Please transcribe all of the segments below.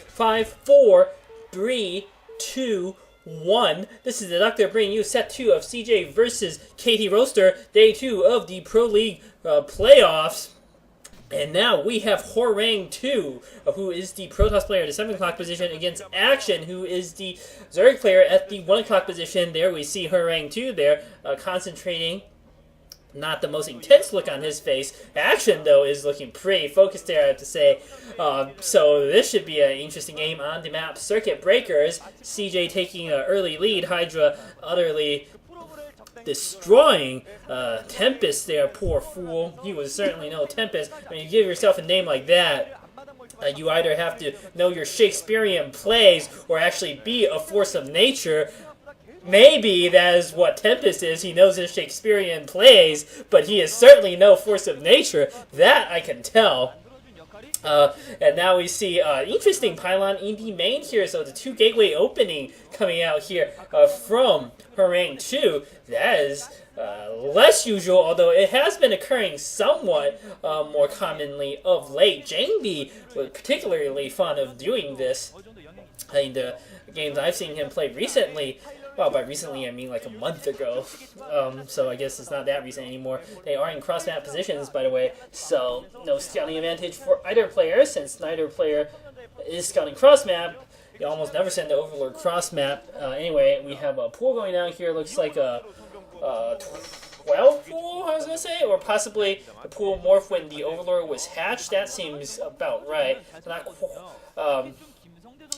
5, 4, 3, 2, 1. This is Deducter bringing you set 2 of CJ versus KT Rolster, day 2 of the Pro League playoffs. And now we have Horang2, who is the Protoss player at the 7 o'clock position, against Action, who is the Zerg player at the 1 o'clock position. There we see Horang2 there, concentrating. Not the most intense look on his face. Action, though, is looking pretty focused there, I have to say. So this should be an interesting game on the map. Circuit Breakers, CJ taking an early lead. Hydra utterly destroying Tempest there, poor fool. He was certainly no Tempest. When you give yourself a name like that, you either have to know your Shakespearean plays or actually be a force of nature. Maybe that is what Tempest is. He knows his Shakespearean plays, but he is certainly no force of nature. That I can tell. And now we see interesting pylon in the main here. So the 2 gateway opening coming out here from Horang2. That is less usual, although it has been occurring somewhat more commonly of late. Jangby was particularly fond of doing this in the games I've seen him play recently. Well, by recently I mean like a month ago, so I guess it's not that recent anymore. They are in cross-map positions, by the way, so no scouting advantage for either player, since neither player is scouting cross-map. You almost never send the Overlord cross-map. Anyway, we have a pool going down here. Looks like a 12 pool, I was going to say, or possibly the pool morph when the Overlord was hatched. That seems about right.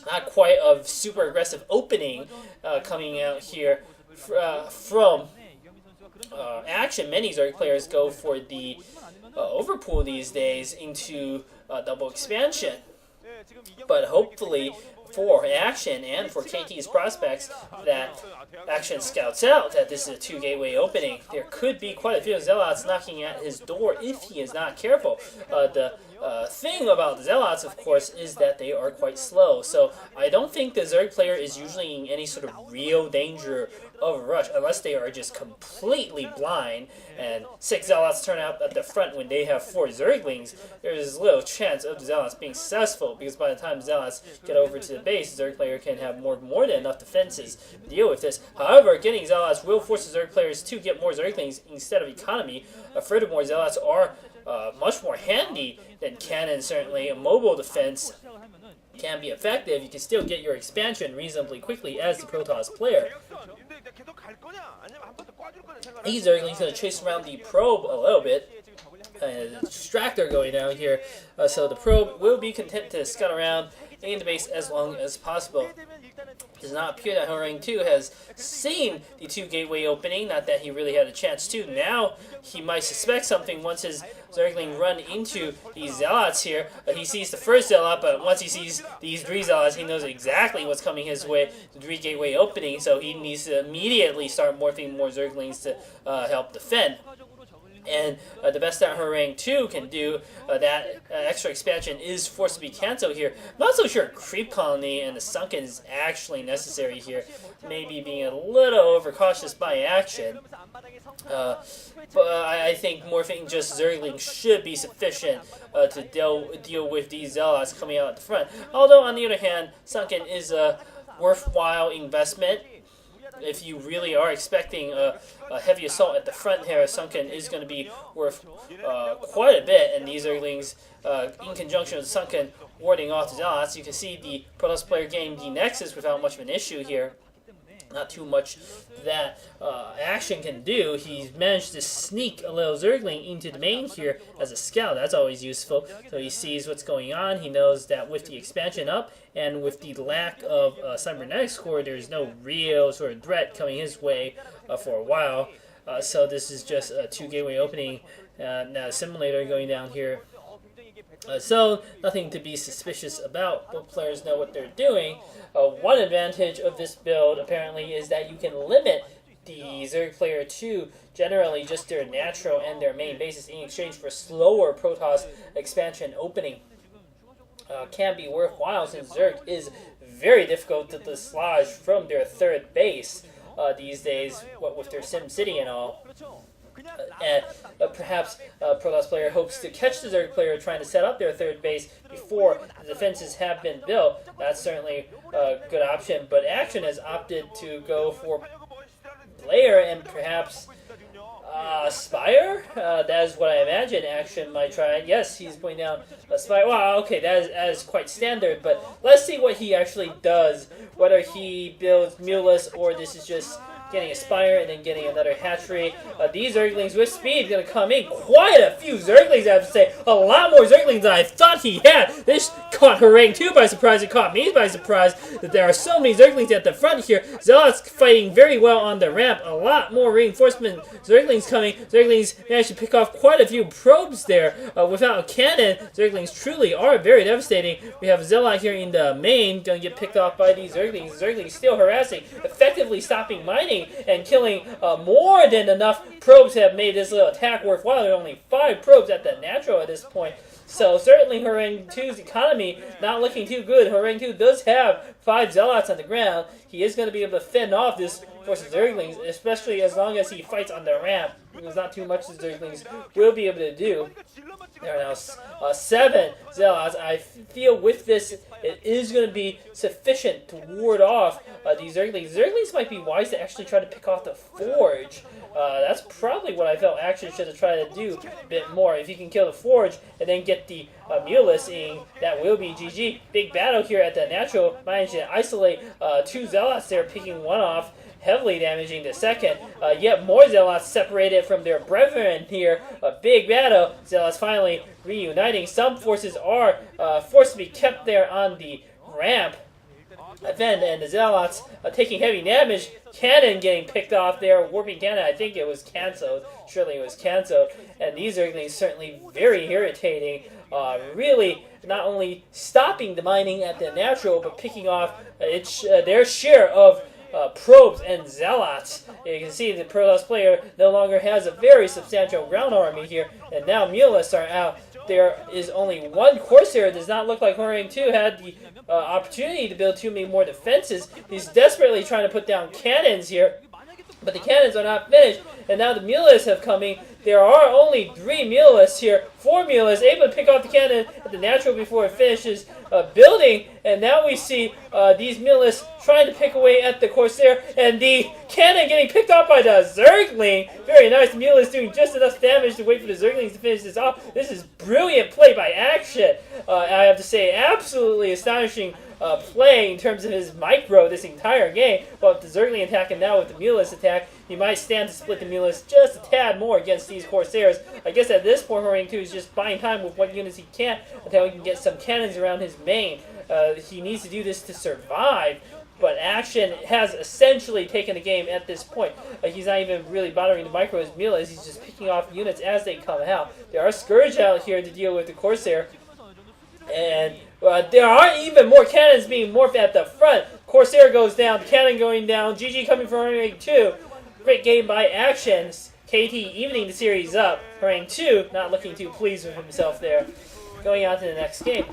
Not quite a super aggressive opening coming out here from Action. Many Zerg players go for the overpool these days into double expansion. But hopefully for Action and for KT's prospects, that Action scouts out that this is a 2 gateway opening. There could be quite a few Zealots knocking at his door if he is not careful. The thing about the Zealots, of course, is that they are quite slow. So I don't think the Zerg player is usually in any sort of real danger of a rush, unless they are just completely blind and 6 Zealots turn out at the front when they have 4 Zerglings. There's little chance of the Zealots being successful, because by the time Zealots get over to the base, the Zerg player can have more than enough defenses to deal with this. However, getting Zealots will force the Zerg players to get more Zerglings instead of economy. Furthermore, Zealots are much more handy than cannon, certainly. A mobile defense can be effective. You can still get your expansion reasonably quickly as the Protoss player. These Zerglings going to chase around the probe a little bit. The distractor going down here. So the probe will be content to scout around in the base as long as possible. It does not appear that Horang2 has seen the 2 gateway opening, not that he really had a chance to. Now he might suspect something once his Zergling run into these Zealots here. He sees the first Zealot, but once he sees these 3 Zealots, he knows exactly what's coming his way, the 3 gateway opening, so he needs to immediately start morphing more Zerglings to help defend. And the best that Horang2 can do, that extra expansion is forced to be cancelled here. I'm not so sure Creep Colony and the Sunken is actually necessary here. Maybe being a little overcautious by Action. But I think morphing just Zergling should be sufficient to deal with these Zealots coming out at the front. Although, on the other hand, Sunken is a worthwhile investment. If you really are expecting a heavy assault at the front here, Sunken is going to be worth quite a bit, and these Zerglings, in conjunction with Sunken, warding off the Zealots. You can see the Protoss player gain the Nexus without much of an issue here. Not too much that Action can do. He's managed to sneak a little Zergling into the main here as a scout. That's always useful. So he sees what's going on. He knows that with the expansion up and with the lack of cybernetics core, there's no real sort of threat coming his way for a while. So this is just a 2 gateway opening. Now simulator going down here. So nothing to be suspicious about. Both players know what they're doing. One advantage of this build apparently is that you can limit the Zerg player to generally just their natural and their main bases in exchange for slower Protoss expansion opening. Can be worthwhile, since Zerg is very difficult to dislodge from their 3rd base these days, what with their Sim City and all. perhaps Protoss player hopes to catch the Zerg player trying to set up their third base before the defenses have been built. That's certainly a good option, but Action has opted to go for Player and perhaps Spire? That is what I imagine Action might try. Yes, he's putting down a Spire. Wow, okay, that is quite standard, but let's see what he actually does. Whether he builds Mulus or this is just getting a Spire and then getting another hatchery. These Zerglings with speed going to come in. Quite a few Zerglings, I have to say. A lot more Zerglings than I thought he had. This caught Horang2 by surprise. It caught me by surprise that there are so many Zerglings at the front here. Zealots fighting very well on the ramp. A lot more reinforcement Zerglings coming. Zerglings managed to pick off quite a few probes there. Without a cannon, Zerglings truly are very devastating. We have Zealot here in the main. Going to get picked off by these Zerglings. Zerglings still harassing. Effectively stopping mining and killing more than enough probes to have made this little attack worthwhile. There are only 5 probes at the natural at this point. So certainly Horang2's economy not looking too good. Horang2 does have 5 Zealots on the ground. He is going to be able to fend off this force of Zerglings, especially as long as he fights on the ramp. There's not too much the Zerglings will be able to do. There are now 7 Zealots. I feel with this, it is going to be sufficient to ward off these Zerglings. Zerglings might be wise to actually try to pick off the Forge. That's probably what I felt Action should have tried to do a bit more. If he can kill the Forge and then get the Mulus in, that will be GG. Big battle here at the natural. Managed to isolate 2 Zealots there, picking one off, heavily damaging the second. Yet more Zealots separated from their brethren here. A big battle. Zealots finally reuniting. Some forces are forced to be kept there on the ramp. And the Zealots taking heavy damage. Cannon getting picked off there. Warping Cannon, I think it was cancelled. Surely it was cancelled. And these are certainly very irritating. Really not only stopping the mining at the natural, but picking off their share of probes and Zealots. You can see the Protoss player no longer has a very substantial ground army here, and now Mulus are out. There is only 1 Corsair. It does not look like Horang2 had the opportunity to build too many more defenses. He's desperately trying to put down cannons here, but the cannons are not finished, and now the Mulus have coming. There are only 3 Mulus here, 4 Mulus, able to pick off the cannon at the natural before it finishes building, and now we see these Mulus trying to pick away at the Corsair, and the cannon getting picked off by the Zergling. Very nice. The Mulus doing just enough damage to wait for the Zerglings to finish this off. This is brilliant play by Action. I have to say, absolutely astonishing play in terms of his micro this entire game. But with the Zergling attack and now with the Mulus attack, he might stand to split the Mulus just a tad more against these Corsairs. I guess at this point, Horang2 is just buying time with what units he can until he can get some cannons around his main. He needs to do this to survive. But Action has essentially taken the game at this point. He's not even really bothering to micro his Mulus. He's just picking off units as they come out. There are Scourge out here to deal with the Corsair. And there are even more cannons being morphed at the front. Corsair goes down, cannon going down. GG coming from Horang2. Great game by Action. KT evening the series up. Horang2 not looking too pleased with himself there. Going on to the next game.